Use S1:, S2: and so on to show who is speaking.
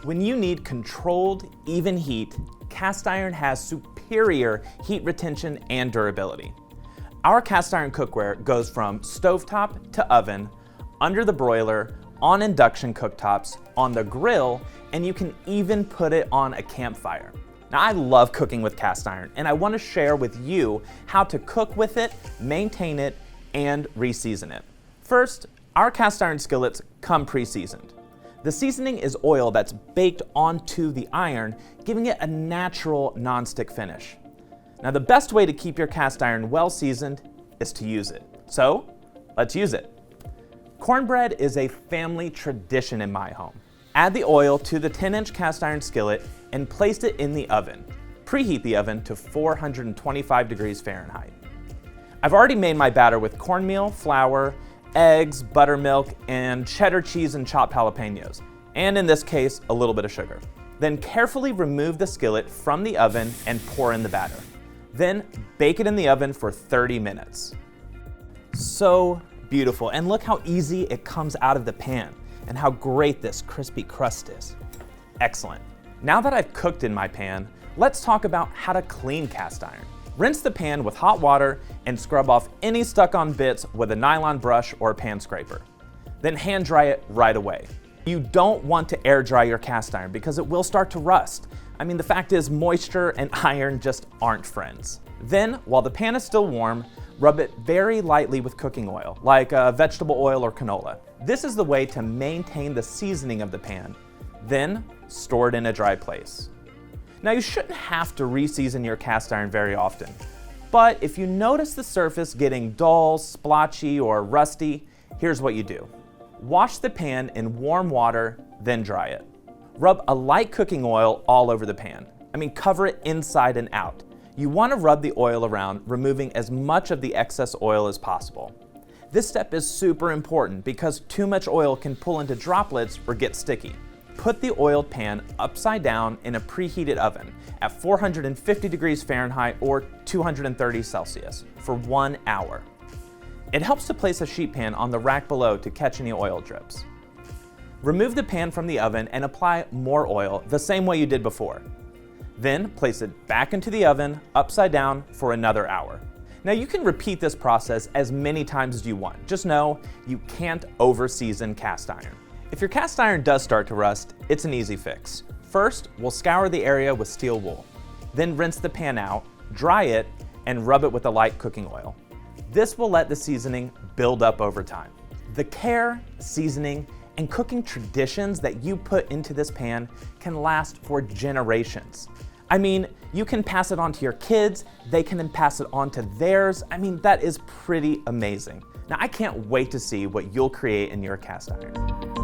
S1: When you need controlled, even heat, cast iron has superior heat retention and durability. Our cast iron cookware goes from stovetop to oven, under the broiler, on induction cooktops, on the grill, and you can even put it on a campfire. Now, I love cooking with cast iron, and I want to share with you how to cook with it, maintain it, and re-season it. First, our cast iron skillets come pre-seasoned. The seasoning is oil that's baked onto the iron, giving it a natural non-stick finish. Now, the best way to keep your cast iron well seasoned is to use it. So, let's use it. Cornbread is a family tradition in my home. Add the oil to the 10-inch cast iron skillet and place it in the oven. Preheat the oven to 425 degrees Fahrenheit. I've already made my batter with cornmeal, flour, eggs, buttermilk, and cheddar cheese and chopped jalapenos, and in this case, a little bit of sugar. Then carefully remove the skillet from the oven and pour in the batter. Then bake it in the oven for 30 minutes. So beautiful, and look how easy it comes out of the pan, and how great this crispy crust is. Excellent. Now that I've cooked in my pan, let's talk about how to clean cast iron. Rinse the pan with hot water and scrub off any stuck-on bits with a nylon brush or a pan scraper. Then hand dry it right away. You don't want to air dry your cast iron because it will start to rust. I mean, the fact is moisture and iron just aren't friends. Then, while the pan is still warm, rub it very lightly with cooking oil, like vegetable oil or canola. This is the way to maintain the seasoning of the pan. Then, store it in a dry place. Now, you shouldn't have to re-season your cast iron very often, but if you notice the surface getting dull, splotchy, or rusty, here's what you do. Wash the pan in warm water, then dry it. Rub a light cooking oil all over the pan. Cover it inside and out. You want to rub the oil around, removing as much of the excess oil as possible. This step is super important because too much oil can pull into droplets or get sticky. Put the oiled pan upside down in a preheated oven at 450 degrees Fahrenheit or 230 Celsius for 1 hour. It helps to place a sheet pan on the rack below to catch any oil drips. Remove the pan from the oven and apply more oil the same way you did before. Then place it back into the oven upside down for another hour. Now, you can repeat this process as many times as you want. Just know you can't over-season cast iron. If your cast iron does start to rust, it's an easy fix. First, we'll scour the area with steel wool. Then rinse the pan out, dry it, and rub it with a light cooking oil. This will let the seasoning build up over time. The care, seasoning, and cooking traditions that you put into this pan can last for generations. You can pass it on to your kids, they can then pass it on to theirs. That is pretty amazing. Now, I can't wait to see what you'll create in your cast iron.